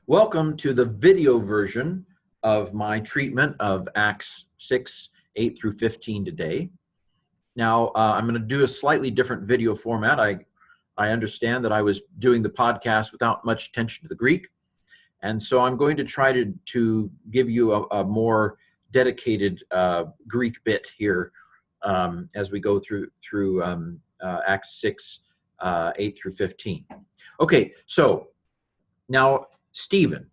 Welcome to the video version of my treatment of Acts 6, 8 through 15 today. Now, I'm going to do a slightly different video format. I understand that I was doing the podcast without much attention to the Greek, and so I'm going to try to give you a more dedicated Greek bit here as we go through Acts 6, 8 through 15. Okay, so now Stephen,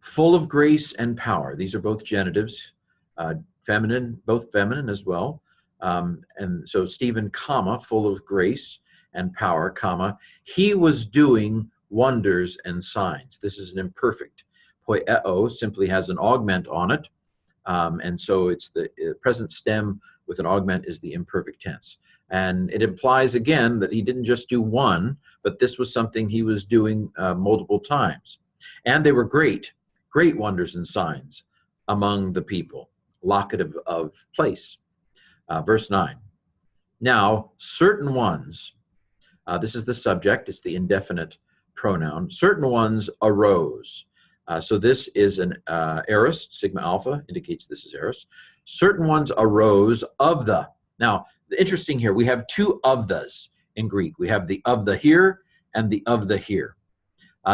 full of grace and power. These are both genitives, feminine, both feminine as well. And so Stephen, comma, full of grace and power, comma, he was doing wonders and signs. This is an imperfect. Poieo simply has an augment on it. And so it's the present stem with an augment is the imperfect tense. And it implies, again, that he didn't just do one, but this was something he was doing multiple times. And they were great wonders and signs among the people, locative of place. Verse 9. Now, certain ones, this is the subject, it's the indefinite pronoun, certain ones arose. So this is an aorist, sigma alpha indicates this is aorist. Certain ones arose of the. Now, interesting here, we have two of thes in Greek. We have the of the here and the of the here.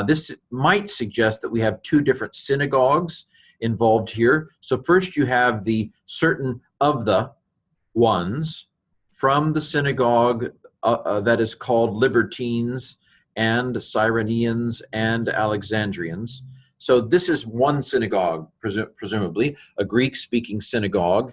This might suggest that we have two different synagogues involved here. So first you have the certain of the ones from the synagogue that is called Libertines and Cyrenians and Alexandrians. So this is one synagogue, presumably, a Greek-speaking synagogue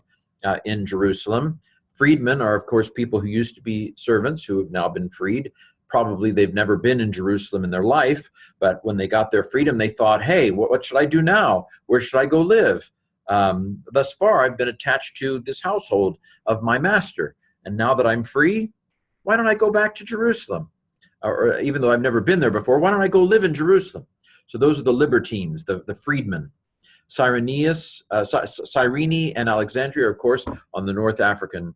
in Jerusalem. Freedmen are, of course, people who used to be servants who have now been freed. Probably they've never been in Jerusalem in their life, but when they got their freedom, they thought, hey, what should I do now? Where should I go live? Thus far, I've been attached to this household of my master, and now that I'm free, why don't I go back to Jerusalem? Or even though I've never been there before, why don't I go live in Jerusalem? So those are the libertines, the freedmen. Cyrene and Alexandria, of course, on the North African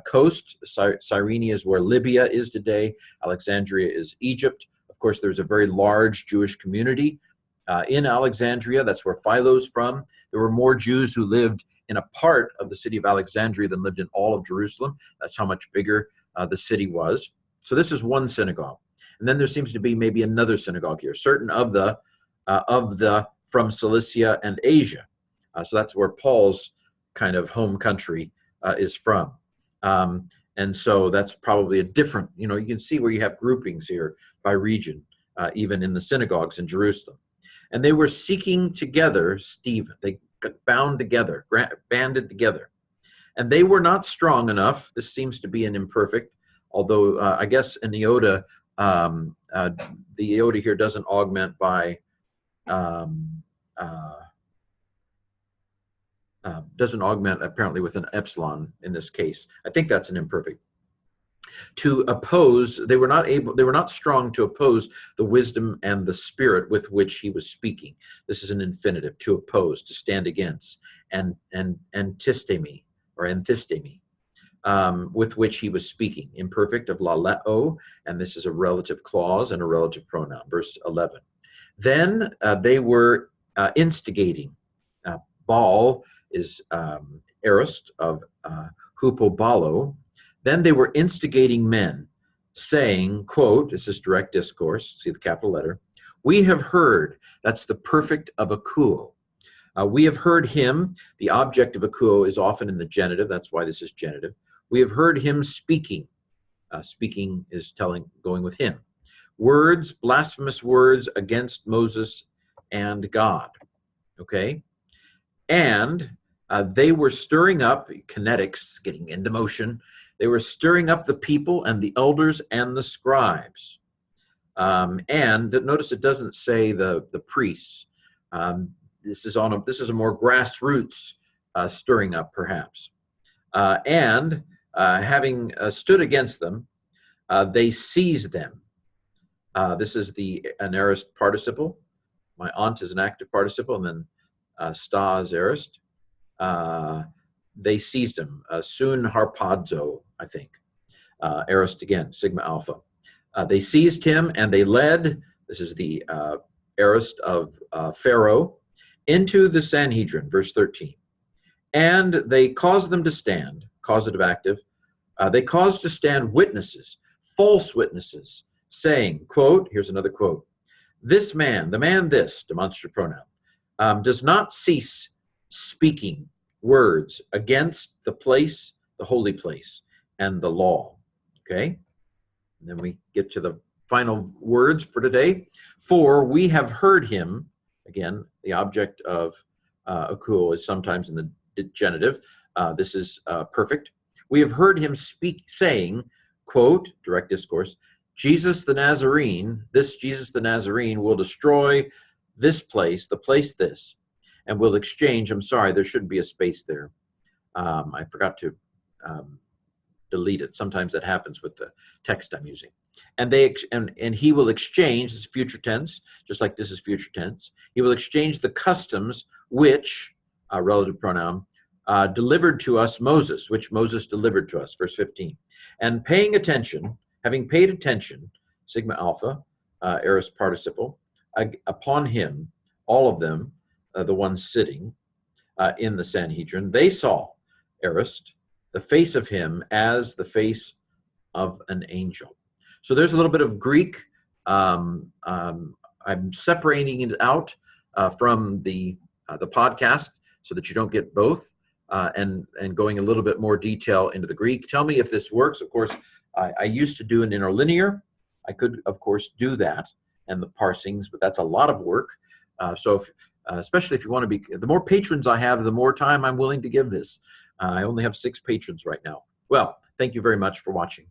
coast. Cyrene is where Libya is today. Alexandria is Egypt. Of course, there's a very large Jewish community in Alexandria. That's where Philo's from. There were more Jews who lived in a part of the city of Alexandria than lived in all of Jerusalem. That's how much bigger the city was. So this is one synagogue. And then there seems to be maybe another synagogue here, certain of the from Cilicia and Asia. So that's where Paul's kind of home country is from. And so that's probably a different, you can see where you have groupings here by region, even in the synagogues in Jerusalem. And they were seeking together Stephen. They got bound together, banded together. And they were not strong enough. This seems to be an imperfect, although I guess an iota, the iota here doesn't augment by, doesn't augment apparently with an epsilon in this case. I think that's an imperfect. To oppose, they were not strong to oppose the wisdom and the spirit with which he was speaking. This is an infinitive, to oppose, to stand against, and antistemi or anthistemi, with which he was speaking. Imperfect of laleo, and this is a relative clause and a relative pronoun. Verse 11. Then they were instigating. Baal is aorist of hupobalo. Then they were instigating men, saying, quote, this is direct discourse, see the capital letter, we have heard, that's the perfect of akuo. We have heard him, the object of akuo is often in the genitive, that's why this is genitive. We have heard him speaking. Speaking is going with him. Words, blasphemous words against Moses and God. Okay? And they were stirring up, kinetics, getting into motion, they were stirring up the people and the elders and the scribes. And notice it doesn't say the priests. This is a more grassroots stirring up, perhaps. And having stood against them, they seized them. This is an aorist participle. My aunt is an active participle, and then sta is aorist. They seized him. Sun harpazo, I think. Aorist again, sigma alpha. They seized him and they led. This is the aorist of Pharaoh, into the Sanhedrin, verse 13. And they caused them to stand, causative active, they caused to stand witnesses, false witnesses, saying, quote, here's another quote, this man, the man this, demonstrative pronoun, does not cease speaking words against the place, the holy place, and the law. Okay? And then we get to the final words for today. For we have heard him, again, the object of akuo is sometimes in the genitive. This is perfect. We have heard him speak, saying, quote, direct discourse, Jesus the Nazarene, this Jesus the Nazarene will destroy this place, the place this, and will exchange, I'm sorry, there shouldn't be a space there. I forgot to delete it. Sometimes that happens with the text I'm using. And he will exchange, this is future tense, just like this is future tense. He will exchange the customs which, relative pronoun, delivered to us Moses, which Moses delivered to us, verse 15. And paying attention, having paid attention, sigma alpha, aorist participle, upon him, all of them, the ones sitting in the Sanhedrin, they saw, aorist, the face of him as the face of an angel. So there's a little bit of Greek. I'm separating it out from the podcast so that you don't get both. And going a little bit more detail into the Greek. Tell me if this works. Of course, I used to do an interlinear. I could, of course, do that and the parsings, but that's a lot of work. So especially if you want to be, the more patrons I have, the more time I'm willing to give this. I only have 6 patrons right now. Well, thank you very much for watching.